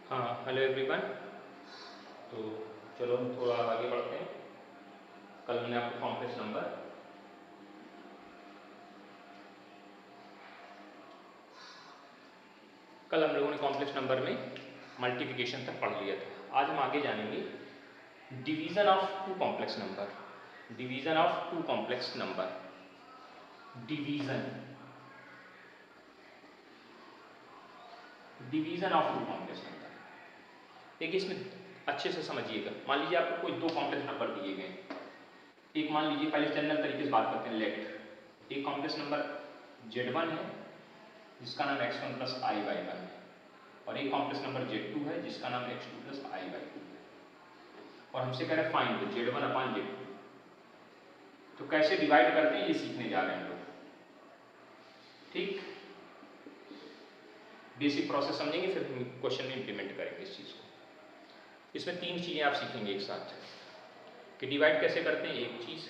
हाँ, hello everyone. तो चलो हम थोड़ा आगे बढ़ते हैं। कल मैंने आपको कॉम्प्लेक्स नंबर कल हम लोगों ने कॉम्प्लेक्स नंबर में मल्टीप्लिकेशन तक पढ़ लिया था। आज हम आगे जानेंगे division of two complex number. Division of two complex number, division division of two complex number. देखिए इसमें अच्छे से समझिएगा। मान लीजिए आपको कोई दो कॉम्प्लेक्स नंबर दिए गए। एक मान लीजिए, पहले जनरल तरीके से बात करते हैं। लेट एक कॉम्प्लेक्स नंबर Z1 है जिसका नाम x1 plus I by one है, और एक कॉम्प्लेक्स नंबर Z2 है जिसका नाम x2 plus I by two है। और हमसे कह रहे हैं फाइंड Z1 अपॉन Z2। तो कैसे डिवाइड करते हैं ये सीखने जा रहे हैं हम लोग। ठीक, बेसिक प्रोसेस समझेंगे, फिर हम क्वेश्चन में इंप्लीमेंट करेंगे इस चीज़ को। इसमें तीन चीज़ें आप सीखेंगे एक साथ कि डिवाइड कैसे करते हैं, एक चीज़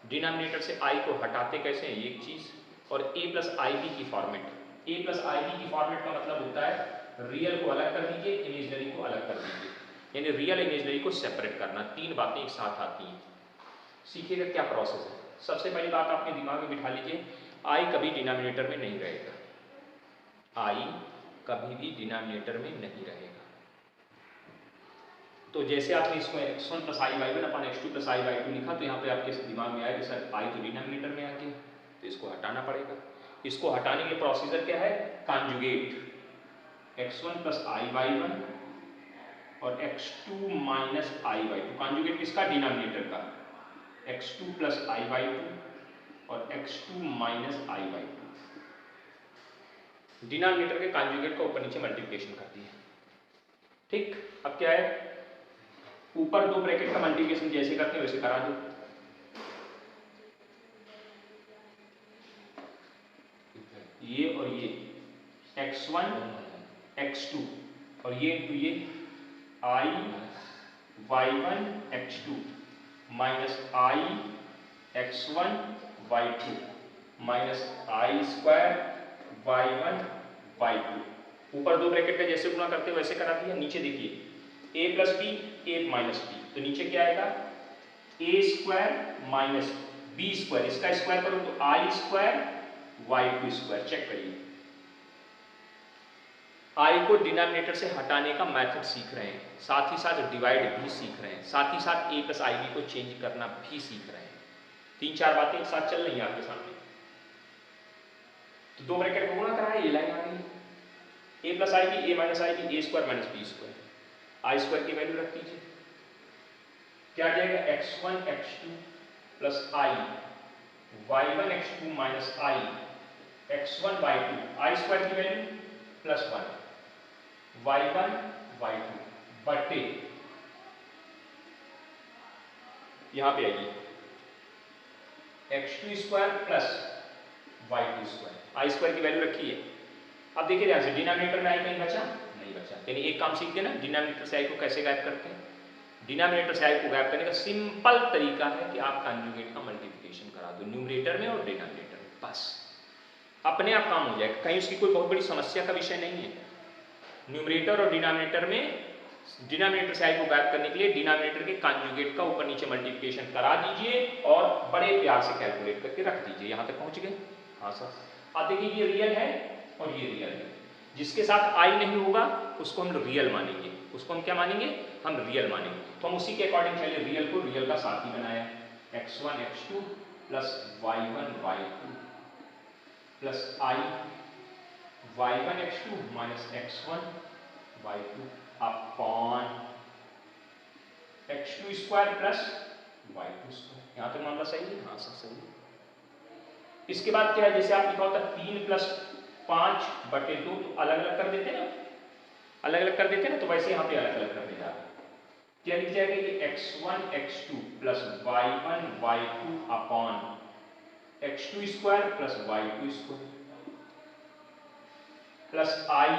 डिनोमिनेटर से आई को हटाते कैसे हैं, एक चीज़, और a प्लस आई बी की format. a plus I b की फॉर्मेट का मतलब होता है रियल को अलग कर दीजिए, इमेजनरी को अलग कर दीजिए, यानी रियल इमेजनरी को सेपरेट करना। तीन बातें एक साथ आती हैं। सीखिएगा क्या प्रोसेस है। सबसे पहली बात आपके दिमाग में बिठा लीजिए, आई कभी डिनोमिनेटर में नहीं रहेगा। आई कभी भी डिनोमिनेटर में नहीं रहेगा। तो जैसे आपने इसको x1 plus I by one upon x2 plus I by two लिखा, तो यहाँ पे आपके दिमाग में आया कि सर आई तो डिनोमिनेटर में आ गया, तो इसको हटाना पड़ेगा। इसको हटाने के प्रोसीजर क्या है, conjugate x1 plus I by one और x2 minus I by two. Conjugate किसका, डिनोमिनेटर का, x2 plus I by two और x2 minus I by two. Denominator के कॉन्जुगेट का ऊपर नीचे मल्टीप्लिकेशन कर दिया। ठीक, अब क्या है, ऊपर दो ब्रैकेट का मल्टीप्लिकेशन जैसे करते हैं वैसे करा दो। ये और ये x1 x2 और ये इंटू ये i y1 x2 minus i x1 y2 minus i square y1 y2। ऊपर दो ब्रैकेट का जैसे गुणा करते हैं वैसे करा दिया। नीचे देखिए a plus b, a minus b, तो नीचे क्या आएगा, a square minus B square. इसका स्क्वायर करो तो i square y2 square. Check करिए, i को डिनोमिनेटर से हटाने का मेथड सीख रहे हैं, साथ ही साथ डिवाइड भी सीख रहे हैं, साथ ही साथ a प्लस आई बी को चेंज करना भी सीख रहे हैं। तीन चार बातें एक साथ चल रही हैं आपके सामने। तो दो ब्रैकेट को गुणा करा है, ये लाइन आ गई, a plus I B, a minus I B, a square minus B square. I square की वैल्यू रख दीजिए, क्या आ जाएगा, x1 x2 plus I y1 x2 minus I x1 y2। I square की value plus one y1 y2 बटे, यहां पे आइए, x2 square plus y2 square. I square की वैल्यू रखी है। अब देखिए ध्यान से, डिनोमिनेटर में आई कहीं बचा नहीं बचा, यानी एक काम सीखते ना, डिनोमिनेटर से आई को कैसे गायब करते हैं। डिनोमिनेटर से आई को गायब करने का सिंपल तरीका है कि आप कॉन्जुगेट का मल्टीप्लिकेशन करा दो न्यूमरेटर में और डिनोमिनेटर में, बस अपने आप काम हो जाएगा। कहीं उसकी कोई बहुत बड़ी समस्या का विषय नहीं है। न्यूमरेटर और डिनोमिनेटर में, डिनोमिनेटर से आई को गायब करने के लिए डिनोमिनेटर के कॉन्जुगेट का ऊपर नीचे मल्टीप्लिकेशन करा दीजिए और बड़े प्यार से कैलकुलेट करके रख दीजिए। यहां तक पहुंच गए? हाँ सर। अब देखिए ये रियल है और ये रियल है। जिसके साथ आई नहीं होगा उसको हम रियल मानेंगे, उसको हम क्या मानेंगे, हम रियल मानेंगे। तो हम उसी के अकॉर्डिंग चलिए रियल को रियल का साथी बनाया, x1 x2 plus y1 y2 plus i y1 x2 minus x1 y2 upon x2 square plus y2 square. यहां तक मामला सही है? हाँ सर सही है। इसके बाद क्या है, जैसे आप लिखा होता 3 प्लस 5 बटे 2, तो अलग अलग कर देते ना, अलग अलग कर देते ना, तो वैसे यहाँ पे अलग अलग कर देगा। क्या लिख जाएगा, ये x1 x2 plus y1 y2 upon x2 square plus y2 square plus i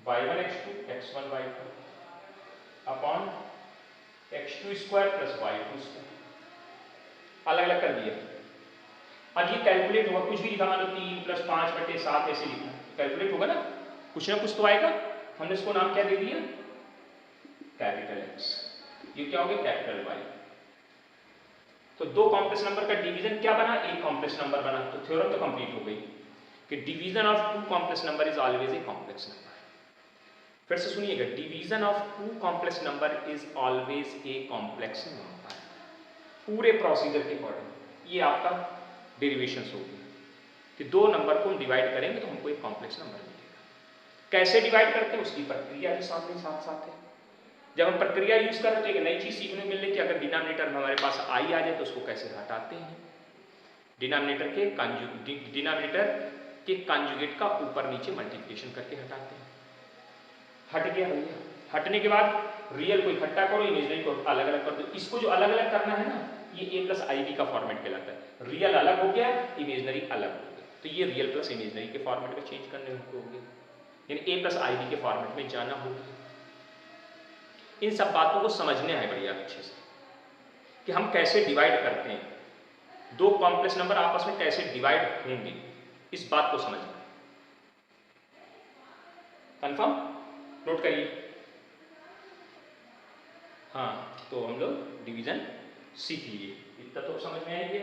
y1 x2 x1 y2 upon x2 square plus y2 square. अलग अलग कर दिया। अब ये कैलकुलेट हुआ, कुछ भी लिखा, मान लो 3 प्लस 5 बटे 7 ऐसे लिखा, कैलकुलेट होगा ना, कुछ ना कुछ तो आएगा। हमने इसको नाम क्या दे दिया, कैपिटल एक्स, ये क्या हो गया कैपिटल वाई। तो दो कॉम्प्लेक्स नंबर का डिवीजन क्या बना, एक कॉम्प्लेक्स नंबर बना। तो थ्योरम तो कंप्लीट हो गई कि division of two complex number is always a complex number. फिर से सुनिएगा, division of two complex number is always a complex number. पूरे प्रोसीजर के अकॉर्डिंग ये आपका डेरिवेशंस होगी कि दो नंबर को हम डिवाइड करेंगे तो हमको एक कॉम्प्लेक्स नंबर मिलेगा। कैसे डिवाइड करते हैं उसकी प्रक्रिया भी साथ साथ है। जब हम प्रक्रिया यूज कर रहे हैं तो एक नई चीज सीखने को मिल रही है कि अगर डिनोमिनेटर में हमारे पास आई आ जाए तो उसको कैसे हटाते हैं। डिनोमिनेटर के कॉन्जुगेट का ऊपर नीचे मल्टीप्लिकेशन करके हटाते हैं। हट गया भैया, हटने के बाद रियल को इकट्ठा करो, इमेजिनरी को अलग अलग कर दो। इसको जो अलग अलग करना है ना, ये ए प्लस आई बी का फॉर्मेट कहलाता है। रियल अलग हो गया, इमेजिनरी अलग हो गया, तो ये रियल प्लस इमेजिनरी के फॉर्मेट में चेंज करने हो गया, यानी ए प्लस आई बी के फॉर्मेट में जाना होगा। इन सब बातों को समझने हैं बढ़िया अच्छे से कि हम कैसे डिवाइड करते हैं, दो कॉम्प्लेक्स नंबर आपस में कैसे डिवाइड होंगे, इस बात को समझना। कंफर्म, नोट करिए। हाँ, तो हम लोग डिवीजन सीख लिए, इतना तो समझ में आएंगे।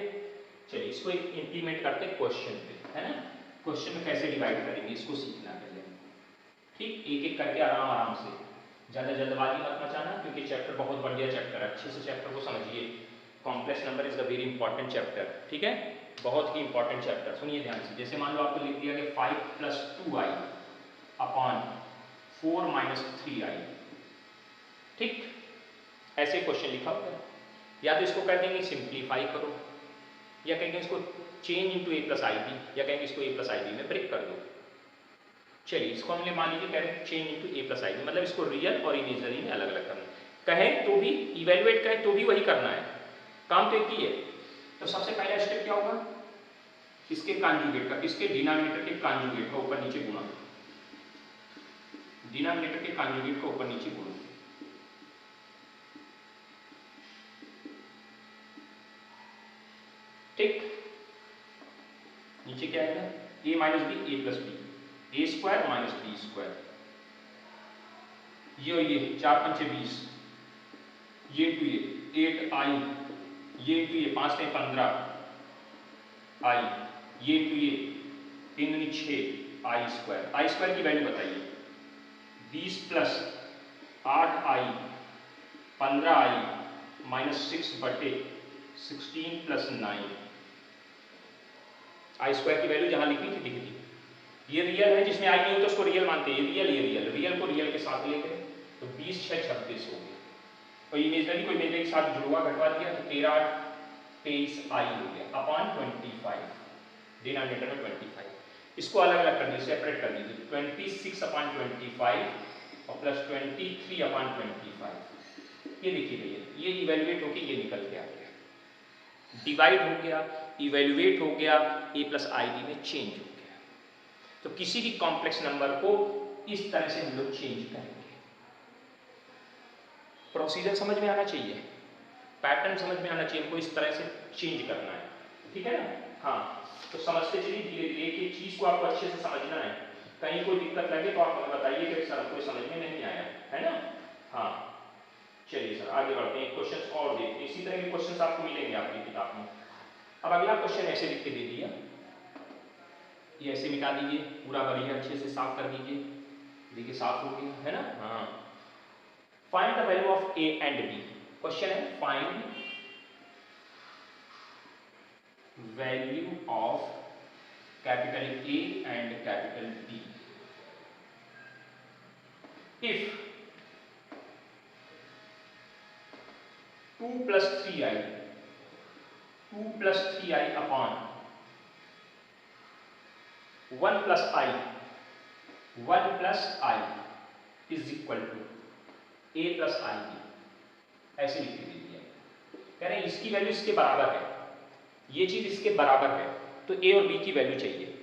चलिए इसको एक इंप्लीमेंट करते हैं क्वेश्चन पे, है ना। क्वेश्चन में कैसे डिवाइड करेंगे इसको सीखना पहले, ठीक। एक एक करके आराम आराम से, ज़्यादा जल्दबाजी मत मचाना, क्योंकि चैप्टर बहुत बढ़िया चैप्टर है, अच्छे से चैप्टर को समझिए। Complex number is the very important chapter, ठीक है, बहुत ही इंपॉर्टेंट चैप्टर। सुनिए ध्यान से, जैसे मान लो आपको लिख दिया कि 5 + 2i अपॉन 4 - 3i, ठीक, ऐसे क्वेश्चन लिखा होगा। या तो इसको कर देंगे सिंप्लीफाई करो, या कहेंगे इसको चेंज इनटू a + ib, या कहेंगे इसको a + ib में ब्रेक कर दो। चलिए इसको हमने मान लीजिए कह रहे हैं चेंज इनटू a + ib, मतलब इसको रियल और इमेजिनरी में अलग अलग करना। कहें तो भी, इवेल्युएट करें तो भी वही करना है, काम तो एक ही है। तो सबसे पहला स्टेप क्या होगा, इसके कॉन्जुगेट का, इसके डिनोमिनेटर के कॉन्जुगेट का ऊपर नीचे गुणा, डिनोमिनेटर के कॉन्जुगेट का ऊपर नीचे गुणा। ठीक, नीचे क्या आएगा, a - b a + b, a² - b², ये और ये 4 × 5 = 20, ये टू ये 8i, ये टू ये 5 × 15i, ये टू ये 3 × 6 i²। i² की वैल्यू बताइए, 20 + 8i 15i - 6/16 + 9। i² की वैल्यू जहां लिखी थी लिख दी। ये रियल है, जिसमें आई नहीं हो तो उसको रियल मानते हैं, ये रियल को रियल के साथ लेते हैं, तो 20 × 6 = 26 हो गया। और इमेजिनरी को इमेजिनरी के साथ जुड़वा घटवा दिया तो 13 × 8 = 23i हो गया अपॉन 25, डिनोमिनेटर में 25। इसको अलग अलग कर दीजिए, सेपरेट कर दीजिए, 26/25 और प्लस 23/25। ये देखिए भैया, ये इवेल्युएट होके ये निकल के आ गया, डिवाइड हो गया, इवेल्युएट हो गया, a + ib में चेंज हो गया। तो किसी भी कॉम्प्लेक्स नंबर को इस तरह से हम लोग चेंज करेंगे। प्रोसीजर समझ में आना चाहिए, पैटर्न समझ में आना चाहिए, हमको इस तरह से चेंज करना है, ठीक है ना। हाँ, तो समझते चलिए धीरे धीरे, एक चीज को आपको अच्छे से समझना है। कहीं कोई दिक्कत लगे तो आप हमें बताइए कि सर हमको समझ में नहीं आया, है ना। हाँ चलिए सर आगे बढ़ते हैं, क्वेश्चन और देखते हैं, इसी तरह के क्वेश्चन आपको मिलेंगे आपकी किताब में। अब अगला क्वेश्चन ऐसे लिख के दे दिया, ये ऐसे मिटा दीजिए, पूरा बढ़िया अच्छे से साफ कर दीजिए, देखिए साफ हो गया, है ना। हाँ, find the value of a and b। Question है find value of capital A and capital B if 2 + 3i upon 1 + i is equal to a + ib, ऐसे लिख के दीजिए। कह रहे हैं इसकी वैल्यू इसके बराबर है, ये चीज इसके बराबर है, तो a और b की वैल्यू चाहिए।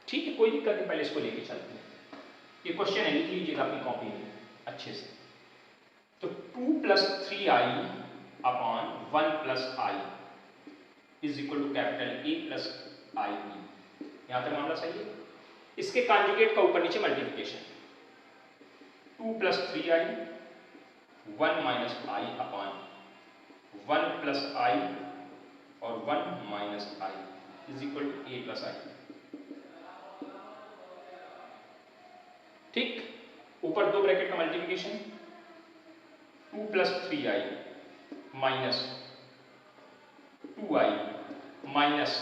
ठीक है, कोई दिक्कत नहीं, पहले इसको लेके चलते हैं। ये क्वेश्चन है, लिख लीजिएगा अपनी कॉपी में अच्छे से। तो 2 + 3i upon 1 + i is equal to capital A + ib। यहां तक मामला सही है। इसके कॉन्जुगेट का ऊपर नीचे multiplication, 2 + 3i 1 - i upon 1 + i और 1 - i is equal to a + i। ठीक, ऊपर दो ब्रैकेट का multiplication, 2 + 3i minus 2i minus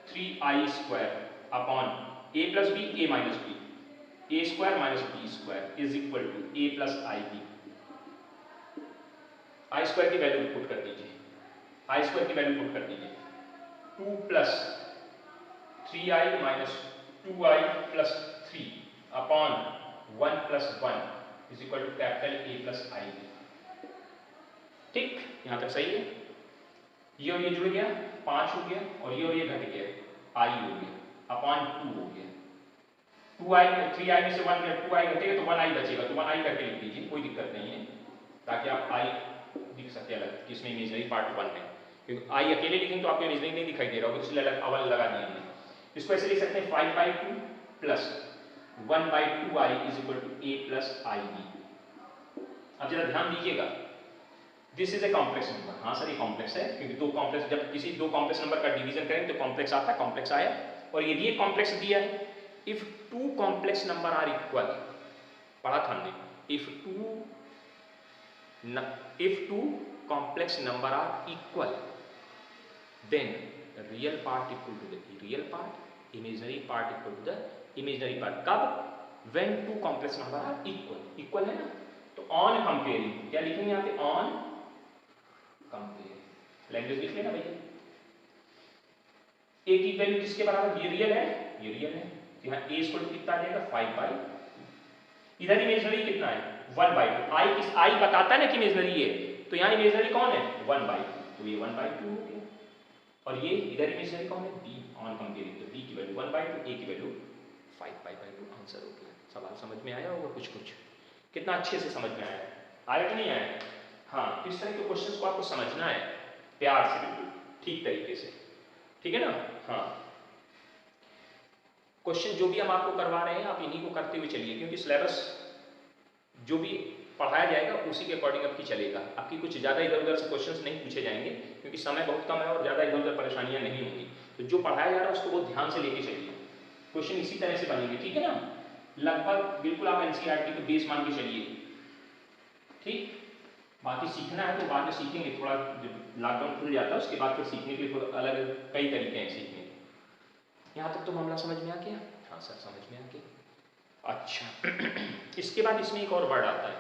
3i² upon a + b a - b, a² - b² is equal to a + ib। i² की value put कर दीजिए, i² की value put कर दीजिए, 2 + 3i minus 2i + 3 upon 1 + 1 is equal to capital A + ib। ठीक, यहां तक सही है। ये और ये जुड़ गया, 5 हो गया, और ये घट गया, i हो गया अपॉन 2 हो गया। 2i 3i में से 1 2i घटेगा तो 1i बचेगा, तो 1i करके लिख दीजिए, कोई दिक्कत नहीं है, ताकि आप i दिख सके अलग किसमें, इमेजिनरी पार्ट 1 में, क्योंकि i अकेले लिखेंगे तो आपको इमेजिनरी नहीं दिखाई दे रहा होगा, इसलिए अलग अवल लगा दिए हमने। इसको ऐसे लिख सकते हैं 5/2 plus 1/2i is equal to a + ib। अब जरा ध्यान दीजिएगा, this is a complex number. हाँ सर ये कॉम्प्लेक्स है, क्योंकि दो कॉम्प्लेक्स, जब किसी दो कॉम्प्लेक्स नंबर का डिवीजन करें तो कॉम्प्लेक्स आता है, कॉम्प्लेक्स आया। और यदि एक कॉम्प्लेक्स दिया है, if two complex number are equal, पढ़ा था हमने, if two complex number are equal then real part equal to the real part, imaginary part equal to the imaginary part. कब? When two complex number are equal. Equal है ना, तो on comparing क्या लिखेंगे यहाँ पे, ऑन कंपेयर, लैंग्वेज लिख लेना भैया। a की वैल्यू किसके बराबर, ये रियल है, ये रियल है, तो यहाँ a इक्वल टू कितना आ जाएगा 5/, इधर इमेजिनरी कितना है 1/2। i बताता है ना कि इमेजिनरी है, तो यहाँ इमेजिनरी कौन है 1/2, तो ये 1/2 हो गया। और ये इधर इमेजिनरी कौन है b, ऑन कंपेयरिंग, तो b की वैल्यू 1/2, a की वैल्यू 5/2। आंसर हो गया। सवाल समझ में आया होगा कुछ कुछ, कितना अच्छे से समझ में आया, आया कि नहीं आया? हाँ, इस तरह के क्वेश्चंस को आपको समझना है प्यार से, बिल्कुल ठीक तरीके से, ठीक है ना। हाँ, क्वेश्चन जो भी हम आपको करवा रहे हैं आप इन्हीं को करते हुए चलिए, क्योंकि सिलेबस जो भी पढ़ाया जाएगा उसी के अकॉर्डिंग आपकी चलेगा। आपकी कुछ ज़्यादा इधर उधर से क्वेश्चंस नहीं पूछे जाएंगे, क्योंकि समय बहुत कम है और ज़्यादा इधर उधर परेशानियां नहीं होंगी। तो जो पढ़ाया जा रहा है उसको बहुत ध्यान से लेके चलिए, क्वेश्चन इसी तरह से बनेंगे, ठीक है ना। लगभग बिल्कुल आप एनसीईआरटी को बेस मान के चलिए, ठीक। बाकी सीखना है तो बाद में सीखेंगे, थोड़ा जब लॉकडाउन खुल जाता है उसके बाद फिर सीखने के लिए अलग कई तरीके हैं सीखने के। यहाँ तक तो मामला समझ में आ गया? हाँ सर समझ में आ गया। अच्छा इसके बाद इसमें एक और वर्ड आता है,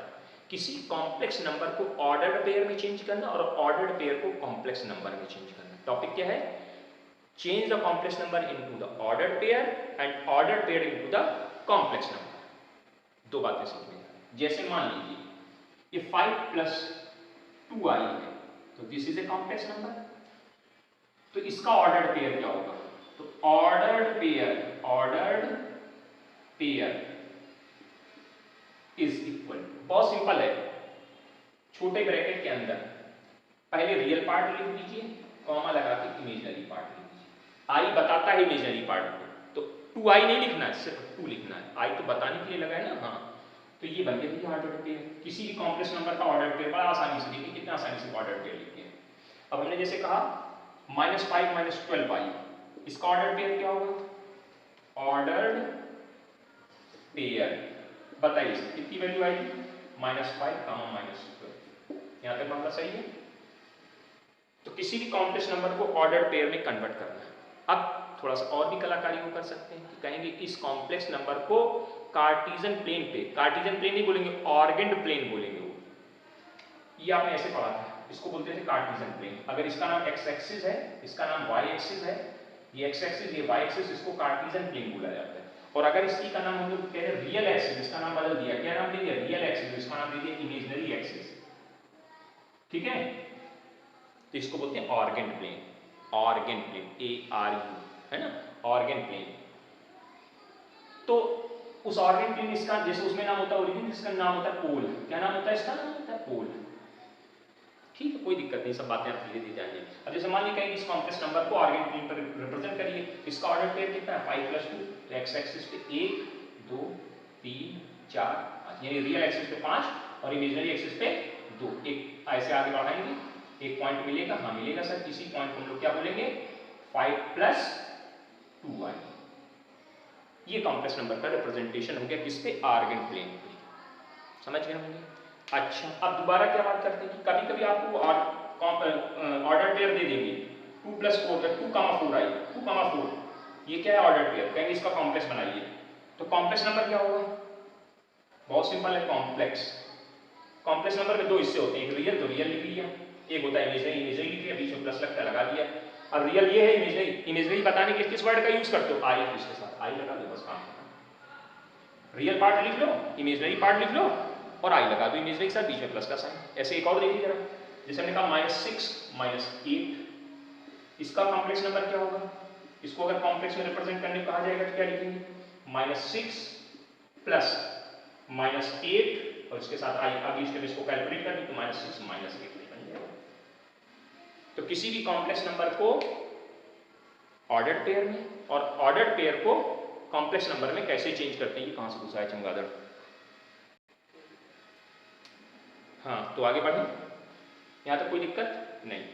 किसी कॉम्प्लेक्स नंबर को ऑर्डर्ड पेयर में चेंज करना और ऑर्डर्ड पेयर को कॉम्प्लेक्स नंबर में चेंज करना। टॉपिक क्या है? Change the complex number into the ordered pair and ordered pair into the complex number. दो बातें सीखने हैं। जैसे मान लीजिए ये 5 + 2i है, तो this is a complex number, तो इसका ऑर्डर्ड पेयर क्या होगा? तो ऑर्डर्ड पेयर इज इक्वल, बहुत सिंपल है, छोटे ब्रैकेट के अंदर पहले रियल पार्ट लिख दीजिए, कॉमा लगा के इमेजिनरी पार्ट लिख दीजिए। आई बताता है इमेजिनरी पार्ट को, तो 2i नहीं लिखना है, सिर्फ 2 लिखना है, आई तो बताने के लिए लगा है ना। हाँ, तो ये बन गया ऑर्डर्ड पेयर, किसी भी कॉम्प्लेक्स नंबर का ऑर्डर्ड पेयर, बड़ा आसानी से देखिए कितना आसानी से ऑर्डर्ड पेयर लिखते हैं। अब हमने जैसे कहा -5 - 12i, इसका ऑर्डर्ड पेयर क्या होगा? ऑर्डर्ड पेयर बताइए कितनी वैल्यू आएगी? -5, -12। यहां तक मामला सही है। तो किसी भी कॉम्प्लेक्स नंबर को ऑर्डर्ड पेयर में कन्वर्ट करना है। अब थोड़ा सा और भी कलाकारी वो कर सकते हैं कि कहेंगे इस कॉम्प्लेक्स नंबर को कार्टेशियन प्लेन पे, कार्टेशियन प्लेन नहीं बोलेंगे, ऑर्गेंड प्लेन बोलेंगे वो, ये आपने ऐसे पढ़ा था, इसको बोलते थे कार्टेशियन प्लेन। अगर इसका नाम एक्स एक्सिस है, इसका नाम वाई एक्सिस है, ये एक्स एक्सिस ये वाई एक्सिस, इसको कार्टेशियन प्लेन बोला जाता है। और अगर इसी का नाम हम लोग कहते हैं रियल एक्सिस, इसका नाम बदल दिया, क्या नाम दे दिया? रियल एक्सिस, इसका नाम दे दिया इमेजिनरी एक्सिस, ठीक है। तो इसको बोलते हैं ऑर्गेंड प्लेन, ऑर्गेंड प्लेन, ARU है ना, ऑर्गेंड प्लेन। तो उस ऑर्गेंड प्लेन, इसका जैसे उसमें नाम होता है ओरिजिन, इसका नाम होता है पोल। क्या नाम होता है इसका? नाम होता है पोल, ठीक है, कोई दिक्कत नहीं, सब बातें आप धीरे धीरे जानिए। अब जैसे मान लीजिए कहीं इस कॉम्प्लेक्स नंबर को आर्गेन प्लेन पर रिप्रेजेंट करिए, इसका ऑर्डर पेयर कितना है 5 + 2, तो एक्स एक्सिस पे 1 2 3 4 5, यानी रियल एक्सिस पे 5 और इमेजिनरी एक्सिस पे 2। एक ऐसे आगे बढ़ाएंगे, एक पॉइंट मिलेगा, हाँ मिलेगा सर, इसी पॉइंट को हम लोग क्या बोलेंगे 5 + 2y। ये कॉम्प्लेक्स नंबर का रिप्रेजेंटेशन हो गया किस पे, आर्गेन प्लेन पे। समझ गए होंगे। अच्छा, अब दोबारा क्या बात करते हैं कि कभी कभी आपको ऑर्डर पेयर दे देंगे 2 + 4 2, 4 आई 2, 4, ये क्या है ऑर्डर पेयर, कहेंगे इसका कॉम्प्लेक्स बनाइए, तो कॉम्प्लेक्स नंबर क्या होगा, बहुत सिंपल है, कॉम्प्लेक्स नंबर में दो हिस्से होते हैं, एक रियल तो रियल लिख लिया, एक होता है इमेजिनरी, इमेजिनरी लिख लिया, बीच में प्लस लगता है लगा दिया। अब रियल ये है, इमेजिनरी, इमेजिनरी बताने के किस वर्ड का यूज करते हो, आई, इसके साथ आई लगा दो, बस काम खत्म। रियल पार्ट लिख लो, इमेजिनरी पार्ट लिख लो और आई लगा दो इमेजिनरी के साथ, बीच में प्लस का साइन। ऐसे एक और देखिए जरा, जैसे हमने कहा -6 - 8, इसका कॉम्प्लेक्स नंबर क्या होगा, इसको अगर कॉम्प्लेक्स में रिप्रेजेंट करने को कहा जाएगा तो क्या लिखेंगे, -6 + -8 और इसके साथ आई, अभी इसको कैलकुलेट करनी तो -6 - 8 बन जाएगा। तो किसी भी कॉम्प्लेक्स नंबर को ऑर्डर्ड पेयर में और ऑर्डर्ड पेयर को कॉम्प्लेक्स नंबर में कैसे चेंज करते हैं, ये कहां से पूछा है चमगादड़। हाँ, तो आगे बढ़े, यहां तक कोई दिक्कत नहीं।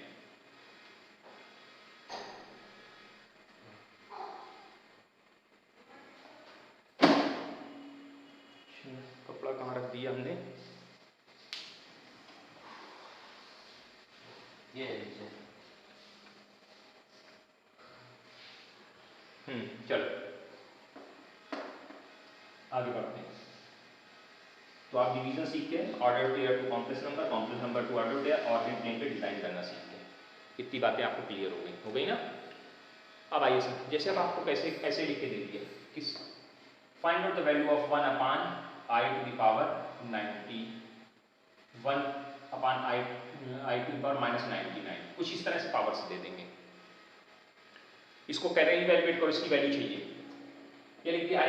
कपड़ा कहाँ रख दिया हमने, ये चलो आगे बढ़ते हैं। तो आप डिवीजन सीख के order pair to complex number to order pair, Argand plane पे डिजाइन करना सीख के, इतनी बातें आपको क्लियर हो गई ना। अब आइए सर, जैसे अब आपको कैसे लिख के दे दिया, किस find out the value of 1/i⁻91 1/i⁻99, कुछ इस तरह से पावर से दे देंगे। इसको कह रहे हैं इवैल्यूएट करो, इसकी वैल्यू चाहिए, ये लिख दिया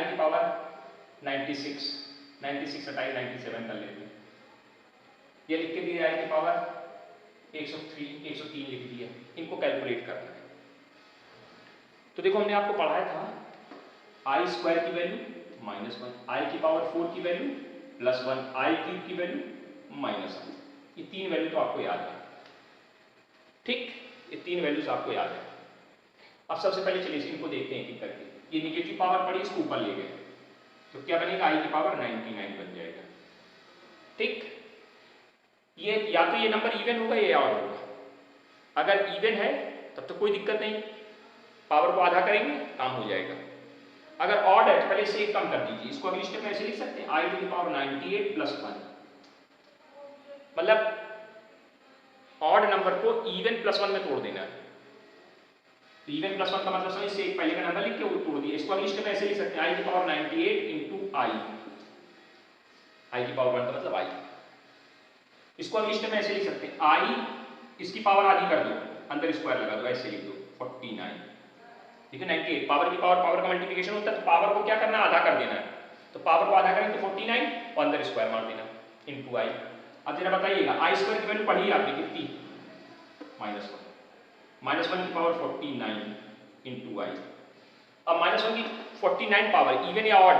i⁻96 हटाई 97 कर लेते हैं, ये लिख के दिया i⁻103 लिख दिया, इनको कैलकुलेट करना है। तो देखो हमने आपको पढ़ाया था i² की वैल्यू -1, i⁴ की वैल्यू +1, i³ की वैल्यू -1, ये 3 वैल्यू तो आपको याद है, ठीक, ये 3 वैल्यूज आपको याद है। अब सबसे पहले चलिए इनको देखते हैं एक करके, ये निगेटिव पावर पड़ी, इसको ऊपर ले गए तो क्या बनेगा, i⁻99 बन जाएगा, ठीक। ये या तो ये नंबर इवन होगा या ऑड होगा, अगर इवन है तब तो कोई दिक्कत नहीं, पावर को आधा करेंगे काम हो जाएगा। अगर ऑड है तो पहले से एक कम कर दीजिए, इसको अगली स्टेप में ऐसे लिख सकते हैं i⁻98 + 1, मतलब ऑड नंबर को इवन +1 में तोड़ देना है। इवन +1 का मतलब समझ से एक पहले का नंबर लिख के वो तोड़ दिया, इसको अगली स्टेप में ऐसे लिख सकते हैं i⁻98 × i⁻1 का मतलब i, इसको अगली स्टेप में ऐसे लिख सकते हैं i, इसकी पावर आधी कर दो, अंदर स्क्वायर लगा दो, ऐसे लिख दो 49, ठीक है। 98 पावर का मल्टीप्लिकेशन होता है, तो पावर को क्या करना है, आधा कर देना है, तो पावर को आधा करेंगे तो 49 और अंदर स्क्वायर मार देना × i। अब जरा बताइएगा i² की वैल्यू पढ़ी आपने कितनी, -1 की पावर 49 × i। अब -1 की 49 पावर इवन या ऑड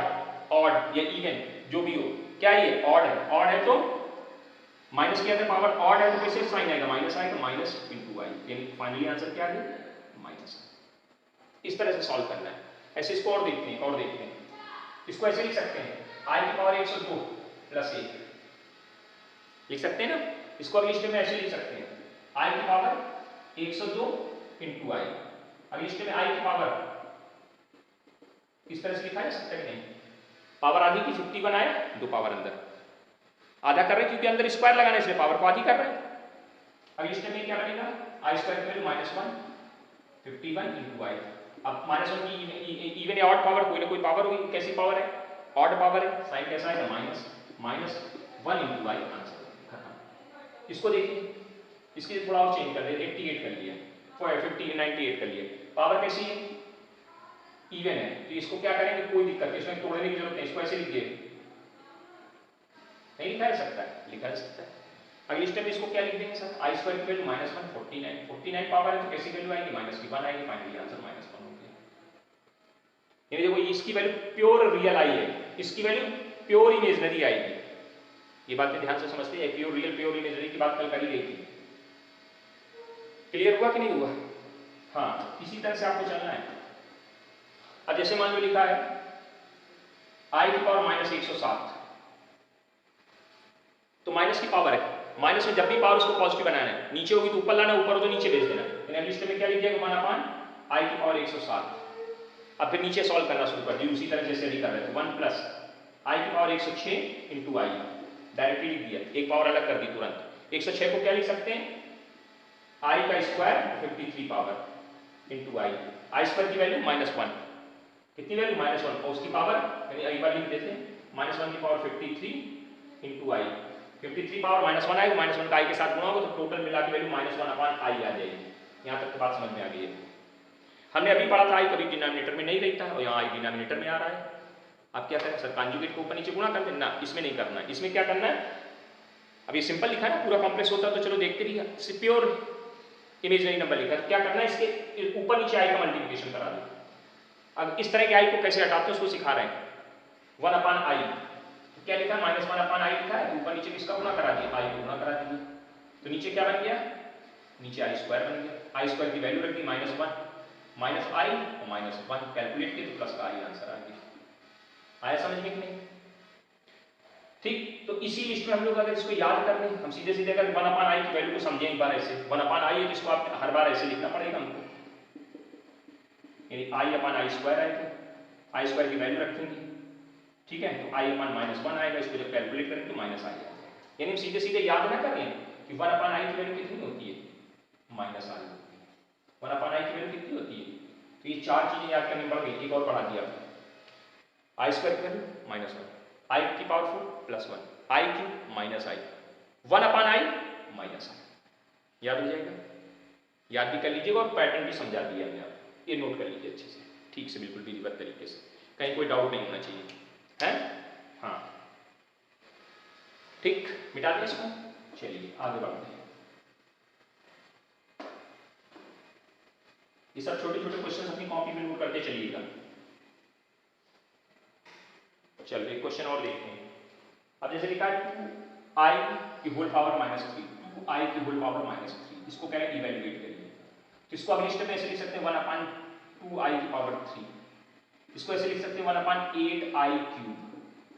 या इवन जो भी हो, क्या ये ऑड है तो माइनस के अंदर पावर ऑड है तो कैसे साइन आएगा, माइनस आएगा, माइनस × i, यानी फाइनली आंसर क्या है, माइनस। इस तरह से सॉल्व करना है। ऐसे इसको और देखते हैं, इसको ऐसे लिख सकते हैं i⁻102 + 1 लिख सकते हैं ना, इसको अगली स्टेप में ऐसे लिख सकते हैं i⁻102 × i, अगली स्टेप में i की पावर इस तरह से लिखा जा सकता है नहीं, पावर आधी की 51 आया, 2 पावर अंदर आधा कर रहे हैं क्योंकि अंदर स्क्वायर लगाना है, इसलिए पावर को आधी कर रहे हैं। अगली स्टेप में क्या बनेगा, i² की वैल्यू -1 51 × i। अब -1 की इवन या ऑड पावर, कोई ना कोई पावर होगी, कैसी पावर है, ऑड पावर है, साइन कैसा आएगा, -1 × i, आंसर खत्म। इसको देखिए, इसके थोड़ा और चेंज कर दे, 88 कर लिया, 98 कर लिया, पावर कैसी है, इवन है, तो इसको क्या करेंगे, कोई दिक्कत नहीं, इसमें तोड़ने की जरूरत नहीं, इसको ऐसे लिख दिए, नहीं लिखा जा सकता है, लिखा जा सकता है। अगली स्टेप इसको क्या लिख देंगे सर, आई स्क्वायर की वैल्यू माइनस वन, 49, 49 पावर है तो कैसी वैल्यू आएगी, माइनस की 1 आएगी, फाइनली आंसर माइनस 1 हो गया। यानी देखो इसकी वैल्यू प्योर रियल आई है, इसकी वैल्यू प्योर इमेजनरी आएगी। ये बातें ध्यान से समझते हैं, प्योर रियल प्योर इमेजनरी की बात कल करी गई थी। क्लियर हुआ कि नहीं हुआ? हाँ, इसी तरह से आपको चलना है। अब जैसे मान लो लिखा है आई की पावर माइनस 107, तो माइनस की पावर है, माइनस में जब भी पावर उसको पॉजिटिव बनाना है, नीचे होगी तो ऊपर लाना, ऊपर हो तो नीचे भेज देना। अगली स्टेप में क्या लिख दिया, 1 आई की पावर 107। अब फिर नीचे सॉल्व करना शुरू कर दी उसी तरह जैसे अभी कर रहे थे, 1 प्लस आई की पावर 106 इंटू आई, डायरेक्टली लिख दिया, एक पावर अलग कर दी तुरंत। 106 को क्या लिख सकते हैं, आई का स्क्वायर 53 पावर इंटू आई, आई स्क्वायर की वैल्यू -1, कितनी वैल्यू -1 और उसकी पावर यानी आई बार लिख देते हैं, -1 की पावर 53 इंटू आई, 53 पावर -1 आएगा, -1 का आई के साथ गुणा होगा तो टोटल मिला के वैल्यू -1 अपॉन आई आ जाएगी। यहाँ तक तो बात समझ में आ गई है। हमने अभी पढ़ा था आई कभी डिनोमिनेटर में नहीं रहता और यहाँ आई डिनोमिनेटर में आ रहा है। आप क्या करें सर, कांजुगेट को ऊपर नीचे गुणा कर देना, इसमें नहीं करना है। इसमें क्या करना है, अब ये सिंपल लिखा है ना, पूरा कॉम्प्लेक्स होता तो चलो देखते रहिए, प्योर इमेजनरी नंबर लिखा है, क्या करना है इसके ऊपर नीचे आई का मल्टीप्लिकेशन करा दो। अब इस तरह के आई को कैसे हटाते हैं उसको सिखा रहे हैं। 1 अपॉन आई तो क्या लिखा है, -1 अपॉन आई लिखा है, ऊपर नीचे किसका गुणा करा दिया, आई को गुणा करा दिया, तो नीचे क्या बन गया, नीचे आई स्क्वायर बन गया। आई स्क्वायर की वैल्यू रख दी -1, माइनस आई और -1 कैलकुलेट किया तो प्लस का आई आंसर आ गया। आया समझ में कि नहीं? ठीक, तो इसी लिस्ट में हम लोग अगर इसको याद कर लें, हम सीधे सीधे अगर 1 अपॉन आई की वैल्यू को समझें एक बार ऐसे, 1 अपॉन आई है तो इसको आप हर बार ऐसे लिखना पड़ेगा हमको, यानी आई अपॉन आई स्क्वायर आएगा, आई स्क्वायर की वैल्यू रखेंगे, ठीक है, तो आई अपॉन -1 आएगा, इसको जब कैलकुलेट करेंगे तो माइनस आई आएगा। यानी हम सीधे सीधे याद ना करें कि 1 अपॉन आई की वैल्यू कितनी होती है, माइनस आई होती है। 1 अपॉन आई की वैल्यू कितनी होती है, तो ये चार चीजें याद करनी पड़ गई। एक और बढ़ा दिया आपने, आई स्क्वायर की वैल्यू -1, आई की power 4 +1, I cube minus I, 1 upon I minus I, याद हो जाएगा। याद भी कर लीजिएगा और पैटर्न भी समझा दिया हमने आपको, ये नोट कर लीजिए अच्छे से, ठीक से, बिल्कुल विधिवत तरीके से, कहीं कोई डाउट नहीं होना चाहिए, है? हाँ, ठीक, मिटा दें इसको, चलिए आगे बढ़ते हैं। ये सब छोटे छोटे क्वेश्चन अपनी कॉपी में नोट करते चलिएगा। चलो एक क्वेश्चन और देखते हैं। अब जैसे लिखा है 2i की होल पावर -3, 2i की होल पावर -3, इसको कह रहे हैं इवैल्यूएट करिए। तो इसको अगली स्टेप में ऐसे लिख सकते हैं 1 अपॉन 2i की पावर 3, इसको ऐसे लिख सकते हैं 1 अपॉन 8i क्यूब,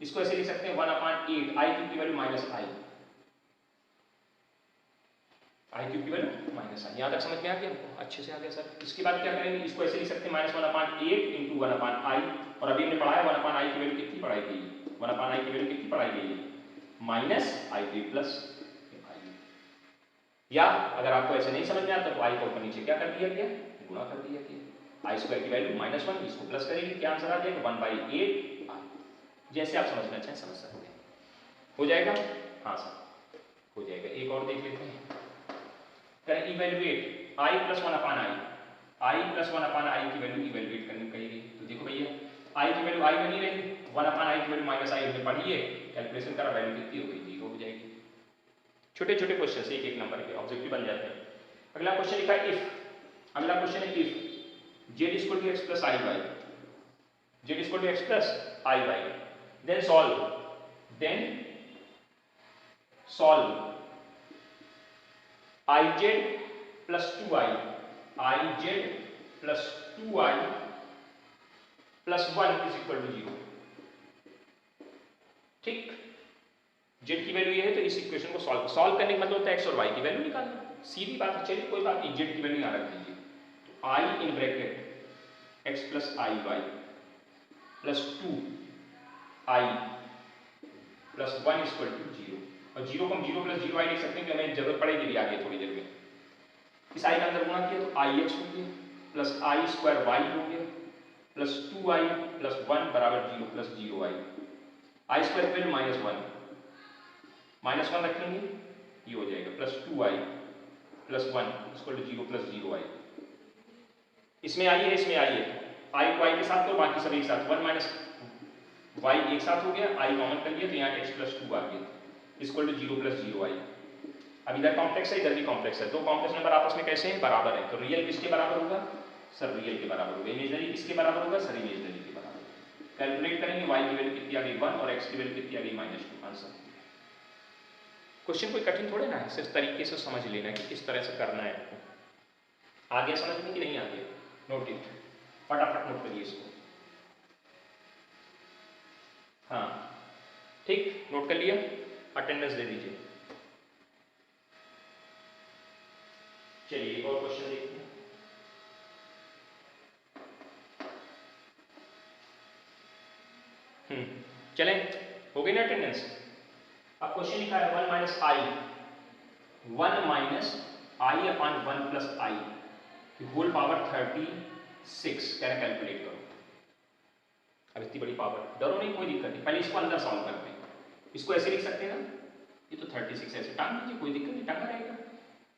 इसको ऐसे लिख सकते हैं 1 अपॉन 8i क्यूब की वैल्यू -i, आई क्यूब की वैल्यू -i। यहाँ तक समझ में आ गया हमको, अच्छे से आ गया सर। इसके बाद क्या करेंगे, इसको ऐसे लिख सकते हैं -1 अपॉन 8 इंटू 1 अपॉन i, और अभी हमने पढ़ा है 1 अपॉन i की वैल्यू कितनी पढ़ाई गई है, 1 अपॉन i की वैल्यू कितनी पढ़ाई गई है, -i3 प्लस i। या अगर आपको ऐसे नहीं समझ में आता तो i को ऊपर नीचे क्या कर दिया गया, गुणा कर दिया गया। आई स्क्वायर की वैल्यू -1, इसको प्लस करेंगे, क्या आंसर आ जाएगा 1/8i। जैसे आप समझना चाहें समझ सकते हैं, हो जाएगा। हाँ सर हो जाएगा। एक और देख लेते हैं, करें evaluate i plus 1 upon i, i plus 1 upon i की वैल्यू इवैल्यूएट करनी कही गई। तो देखो भैया i की वैल्यू i बनी रही, 1 अपॉन i की वैल्यू -i हमने पढ़ी है, कैलकुलेशन करा, वैल्यू कितनी हो गई, 0 हो जाएगी। छोटे छोटे क्वेश्चन एक एक नंबर के ऑब्जेक्टिव बन जाते हैं। अगला क्वेश्चन लिखा है इफ, अगला क्वेश्चन है if z = x + iy, z = x + iy, then solve ij plus 2i, ij plus 2i plus 1 is equal to 0। ठीक, z की वैल्यू ये है तो इस इक्वेशन को सॉल्व करने का मतलब होता है x और y की वैल्यू निकालना, सीधी बात है। चलिए कोई बात नहीं, z की वैल्यू यहाँ रख दीजिए, तो i in bracket x plus iy plus 2i plus 1 is equal to 0, और 0 को हम 0 plus 0i लिख सकते हैं कि हमें जरूरत पड़ेगी भी आगे थोड़ी देर में। इस i का अंदर गुणा किया तो ix हो गया प्लस i स्क्वायर y हो गया प्लस 2i प्लस 1 बराबर 0 प्लस 0i, i स्क्वायर की वैल्यू -1 रखेंगे, ये हो जाएगा plus 2i plus 1 equal to 0 plus 0i। इसमें i है, इसमें i है, i को i के साथ तो बाकी सब एक साथ, 1 माइनस y एक साथ हो गया, i कॉमन कर लिया तो यहाँ x प्लस 2 आ गया इक्वल टू 0 प्लस 0i। अब इधर कॉम्प्लेक्स है, इधर भी कॉम्प्लेक्स है, दो कॉम्प्लेक्स नंबर आपस में कैसे हैं, बराबर है, तो रियल किसके बराबर होगा सर, रियल के बराबर होगा। इमेजनरी किसके बराबर होगा सर, इमेजनरी के बराबर। कैलकुलेट करेंगे, y की वैल्यू कितनी आ गई 1 और x की वैल्यू कितनी आ गई -2। आंसर। क्वेश्चन कोई कठिन थोड़े ना है, सिर्फ तरीके से समझ लेना है कि किस तरह से करना है आपको। आ गया समझ में कि नहीं आ गया, नोट इट, फटाफट नोट करिए इसको। हाँ ठीक, नोट कर लिया, अटेंडेंस दे दीजिए। चलिए और क्वेश्चन देखते हैं। चलें, हो गई ना अटेंडेंस। अब क्वेश्चन लिखा है 1 minus I, 1 minus I upon 1 plus आई की होल पावर 36 कह कैलकुलेट करो। अब इतनी बड़ी पावर, डरो नहीं, कोई दिक्कत नहीं, पहले इसको अंदर सॉल्व करते हैं। इसको ऐसे लिख सकते हैं ना, ये तो 36 ऐसे टांग दीजिए, कोई दिक्कत नहीं, टांगा रहेगा।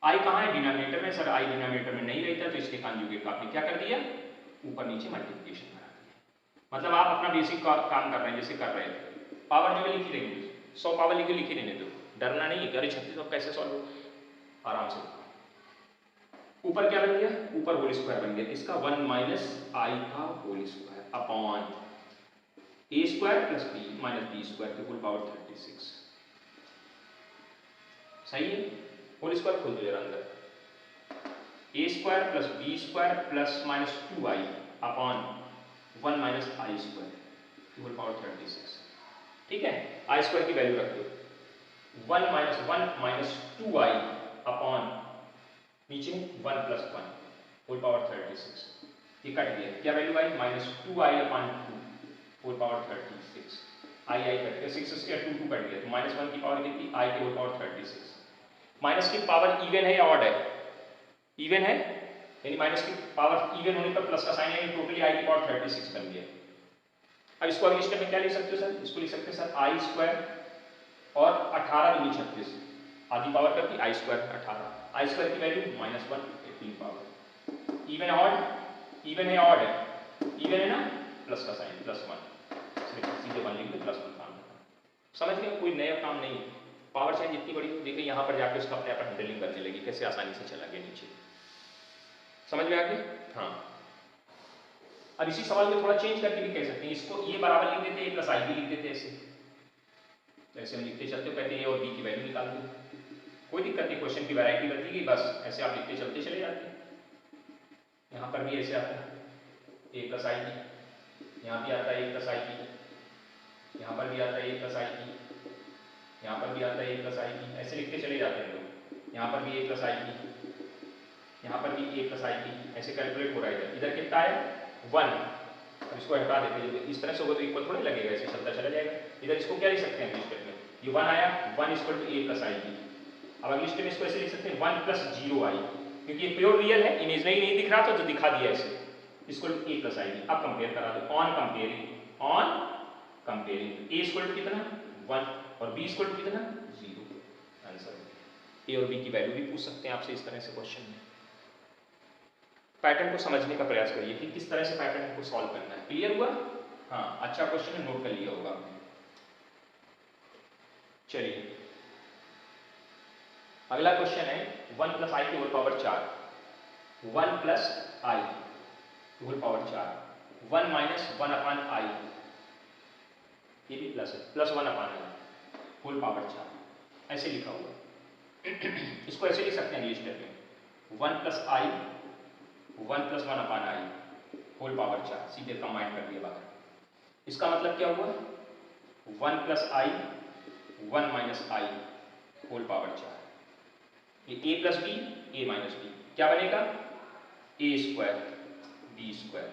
आई कहाँ है, डिनोमिनेटर में, सर आई डिनोमिनेटर में नहीं रहता तो इसके कॉन्जुगेट का आपने क्या कर दिया, ऊपर नीचे मल्टीप्लिकेशन करा दिया। मतलब आप अपना बेसिक काम कर रहे हैं जैसे कर रहे थे, पावर जो है लिखी रहेंगे, 100 पावर लिखी रहने दो, डरना नहीं है, अरे 36 कैसे सॉल्व हो, आराम से। ऊपर क्या बन गया, ऊपर होल स्क्वायर बन गया, इसका 1 माइनस आई का whole square upon A square plus B minus B square की होल पावर 36। सही है, होल स्क्वायर खोल दो जरा अंदर, A square plus B square plus minus 2i upon 1 minus I square की होल पावर 36। ठीक है, आई स्क्वायर की वैल्यू रख दो, 1 माइनस 2i अपॉन नीचे 1 प्लस 1 होल पावर 36। ये कट गया, क्या वैल्यू आई -2i upon 2 whole power 36। I cut गया, 6 से 2 कट गया, तो -1 की पावर कितनी, आई की होल पावर 36। माइनस की पावर इवन है या ऑड है, इवन है, यानी माइनस की पावर इवन होने पर प्लस का साइन है, टोटली आई की पावर 36 बन गया। अब इसको अगले स्टेप में क्या लिख सकते हो सर, इसको लिख सकते हैं सर आई स्क्वायर और 18 दूनी 36, आधी पावर करती आई स्क्वायर 18, आई स्क्वायर की value -1 18 power. Even odd, even है ऑड है, इवन है ना, प्लस का साइन +1, सीधे 1 लिख दो, +1 काम समझ गए, कोई नया काम नहीं। पावर चेंज इतनी बड़ी, देखिए यहाँ पर जाके उसका अपने आप हैंडलिंग करने लगी, कैसे आसानी से चला गया नीचे, समझ में आ गया। हाँ, अब इसी सवाल में थोड़ा चेंज करके भी कह सकते हैं, इसको ये बराबर लिख देते, a + i भी लिख देते ऐसे, तो ऐसे हम लिखते चलते हो, कहते हैं a और b की वैल्यू निकाल दो, कोई दिक्कत नहीं, क्वेश्चन की वैरायटी बढ़ती गई, बस ऐसे आप लिखते चलते चले जाते हैं। यहाँ पर भी ऐसे आता है a + i की, यहाँ भी आता है a + i की, यहाँ पर भी आता है a + i की, यहाँ पर भी आता है a + i की, ऐसे लिखते चले जाते हैं लोग। यहाँ पर भी a + i की, यहाँ पर भी a + i की, ऐसे कैलकुलेट हो रहा है। इधर कितना है 1, अब इसको हटा देते हैं, इस तरह से होगा तो इक्वल थोड़ा लगेगा, ऐसे चलता चला जाएगा। इधर इसको क्या लिख सकते हैं अगली स्टेप में, ये 1 आया, 1 = a + i की। अब अगली स्टेप में इसको ऐसे लिख सकते हैं 1 + 0i, क्योंकि ये प्योर रियल है, इमेजनरी नहीं दिख रहा था, तो दिखा दिया ऐसे, इसको a + i की। अब कंपेयर करा दो, ऑन कंपेयरिंग a = कितना 1 और b = कितना 0। आंसर, a और b की वैल्यू भी पूछ सकते हैं आपसे इस तरह से क्वेश्चन में। पैटर्न को समझने का प्रयास करिए कि किस तरह से पैटर्न को सॉल्व करना है, क्लियर हुआ। हाँ, अच्छा क्वेश्चन है, नोट कर लिया होगा आपने। चलिए अगला क्वेश्चन है 1 + i की होल पावर 4, 1 + i की होल पावर 4, 1 - 1 अपॉन i, ये भी प्लस है, +1 अपॉन i होल पावर 4, ऐसे लिखा हुआ। इसको ऐसे लिख सकते हैं अगली स्टेप में, 1 + i 1 + 1 upon i whole power 4, सीधे कंबाइन कर दिया बाहर। इसका मतलब क्या हुआ, 1 + i 1 - i होल पावर 4, ये a + b a - b, क्या बनेगा a square b square,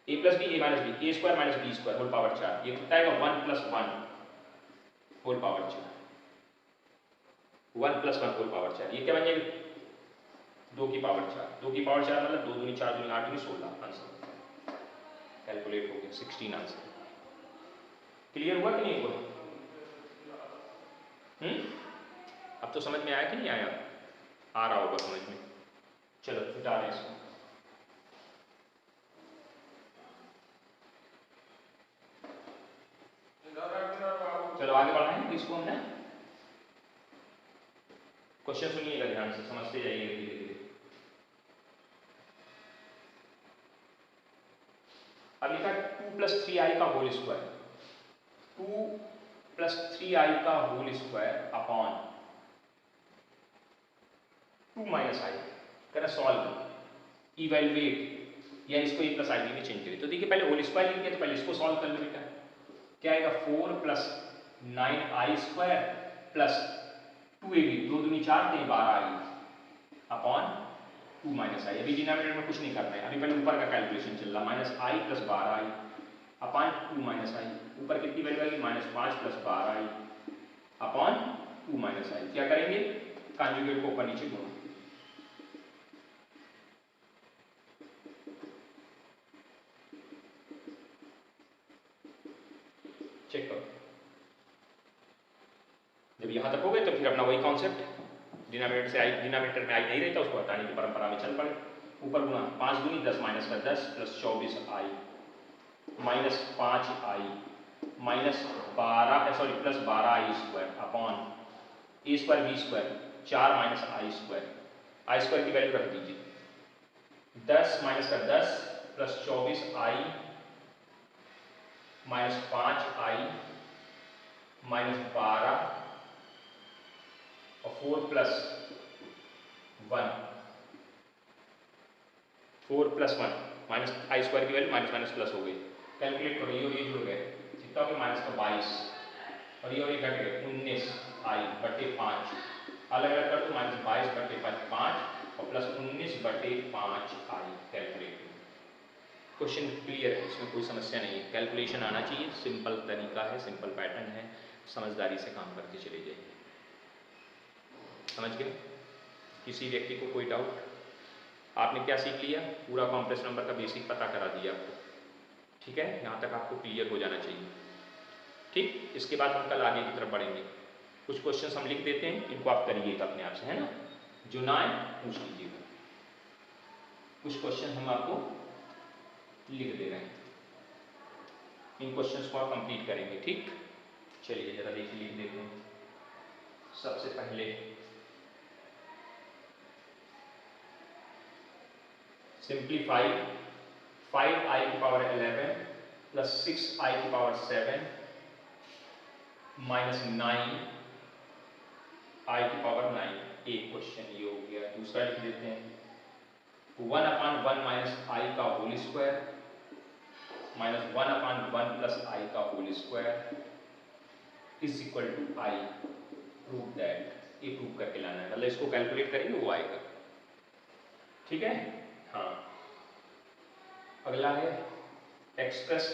a + b a - b, a square - b square whole power 4, ये कितना आएगा 1 + 1 होल पावर 4, 1 + 1 होल पावर 4, ये क्या बन जाएगा 2 की पावर 4, 2 की पावर 4 मतलब 2 दूनी 4 दूनी 8 दूनी 16, आंसर कैलकुलेट हो गया 16 आंसर। क्लियर हुआ कि नहीं हुआ? अब तो समझ में आया कि नहीं आया? आ रहा होगा समझ में। चलो मिटा दें इसको। चलो आगे बढ़ाएं इसको हमने। क्वेश्चन सुनिएगा ध्यान से, समझते जाइएगा धीरे धीरे। अब लिखा 2 + 3i का होल स्क्वायर, 2 + 3i का होल स्क्वायर अपॉन 2 - i, करें सॉल्व, इवेल्युएट, या इसको a + ib में चेंज करें। तो देखिए पहले होल स्क्वायर लिख दिया, तो पहले इसको सॉल्व कर लो बेटा। क्या आएगा 4 + 9i² प्लस 2ab, 2 दूनी 4 थे 12i अपॉन 2 - i। अभी डिनोमिनेटर में कुछ नहीं करना है, अभी पहले ऊपर का कैलकुलेशन चल रहा, -i + 12i अपॉन 2 - i। ऊपर कितनी वैल्यू आएगी, -5 + 12i अपॉन 2 - i। क्या करेंगे, कॉन्जुगेट को ऊपर नीचे गुणा, चेक करो। जब यहां तक हो गए तो फिर अपना वही कॉन्सेप्ट, डिनोमिनेटर से आई, डिनोमिनेटर में आई नहीं रहता उसको हटाने की परंपरा में चल पड़े। ऊपर गुणा 5 दूनी 10 - 10 plus 24i minus 5i minus 12 plus 12i² upon a² b² 4 - i², i² की वैल्यू रख दीजिए, 10 - 10 plus 24i minus 5i minus 12 और 4 + 1, 4 + 1 माइनस i² की वैल्यू माइनस माइनस प्लस हो गई। कैलकुलेट करो, ये जुड़ गए, कितना हो गया -22 और ये घट गए 19i/5, अलग अलग कर दो, -22/5 और plus 19/5i। Calculate, question clear है, इसमें कोई समस्या नहीं है, कैलकुलेशन आना चाहिए, सिंपल तरीका है, सिंपल पैटर्न है, समझदारी से काम करके चले जाइए। समझ गए? किसी व्यक्ति को कोई डाउट? आपने क्या सीख लिया, पूरा कॉम्प्लेक्स नंबर का बेसिक पता करा दिया आपको, ठीक है, यहाँ तक आपको क्लियर हो जाना चाहिए। ठीक, इसके बाद हम कल आगे की तरफ बढ़ेंगे। कुछ क्वेश्चंस हम लिख देते हैं, इनको आप करिएगा अपने आप से, है ना, जो ना आए पूछ लीजिएगा। कुछ क्वेश्चन हम आपको लिख दे रहे हैं, इन क्वेश्चंस को आप कंप्लीट करेंगे। ठीक, चलिए जरा देखिए, लिख देते हैं। सबसे पहले simplify 5i⁻11 plus 6i⁻7 minus 9i⁻9, एक क्वेश्चन ये हो गया। दूसरा लिख देते हैं 1/1 माइनस i का whole square minus 1/1 plus i का whole square is equal to i, prove that, ये प्रूव करके लाना है, मतलब इसको कैलकुलेट करेंगे वो आएगा। ठीक है, हाँ। अगला है express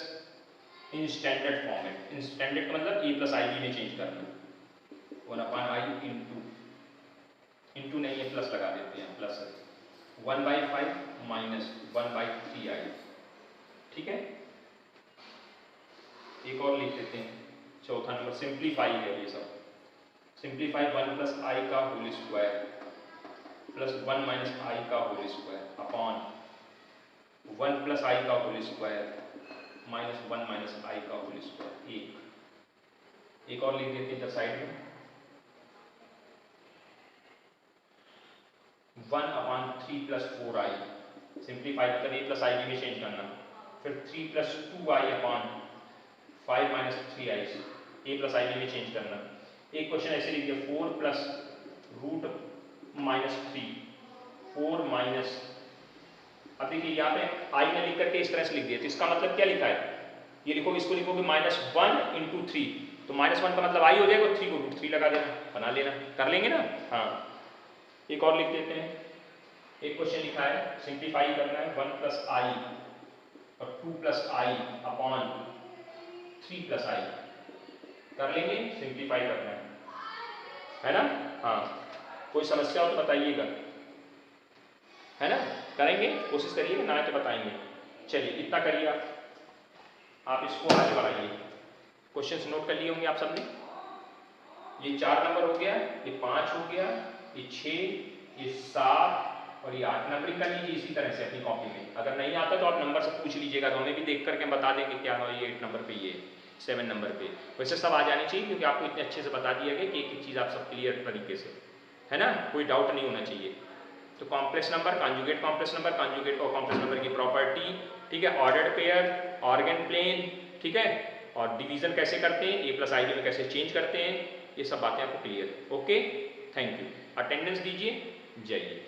in standard format, in standard का मतलब a + ib में चेंज करना, 1/i इंटू नहीं है, प्लस लगा देते हैं, प्लस 1/5 माइनस 1/3i। ठीक है, एक और लिख देते हैं, चौथा नंबर सिंप्लीफाई है ये सब, सिंप्लीफाई 1 + i का होल स्क्वायर प्लस 1 - i का होल स्क्वायर अपॉन 1 + i का होल स्क्वायर माइनस 1 - i का होल स्क्वायर। एक और लिख देते हैं इधर साइड में, 1/3 + 4i, सिंप्लीफाई कर a + ib में चेंज करना, फिर 3 + 2i upon 5 - 3i, a + ib में चेंज करना। एक क्वेश्चन ऐसे लिख दिया 4 + √-3, 4 माइनस, अब देखिए यहाँ पे i ने लिख करके इस तरह से लिख दिया, तो इसका मतलब क्या लिखा है, ये लिखोगे, इसको लिखोगे -1 × 3, तो -1 का मतलब i हो जाएगा, 3 को √3 लगा देना, बना लेना, कर लेंगे ना। हाँ, एक और लिख देते हैं, एक क्वेश्चन लिखा है सिंप्लीफाई करना है 1 + i और 2 + i अपॉन 3 + i, कर लेंगे, सिंप्लीफाई करना है ना। हाँ, कोई समस्या हो तो बताइएगा, है ना, करेंगे, कोशिश करिएगा, ना तो बताएंगे। चलिए इतना करिए आप इसको आगे बढ़ाइए। क्वेश्चंस नोट कर लिए होंगे आप सबने, ये 4 नंबर हो गया, ये 5 हो गया, ये 6, ये 7 और ये 8 नंबरिंग कर लीजिए इसी तरह से अपनी कॉपी में। अगर नहीं आता तो आप नंबर से पूछ लीजिएगा, तो हमें भी देख करके हम बता देंगे क्या है, ये 8 नंबर पे, ये 7 नंबर पे। वैसे सब आ जानी चाहिए, क्योंकि आपको इतने अच्छे से बता दिया गया कि एक एक चीज़ आप सब क्लियर तरीके से, है ना, कोई डाउट नहीं होना चाहिए। तो complex number, conjugate complex number, conjugate और कॉम्प्लेक्स नंबर की प्रॉपर्टी, ठीक है, ऑर्डर्ड पेयर, ऑर्गन प्लेन, ठीक है, और डिवीजन कैसे करते हैं, ए प्लस आई बी में कैसे चेंज करते हैं, ये सब बातें आपको क्लियर है। ओके, थैंक यू, अटेंडेंस दीजिए, जाइए।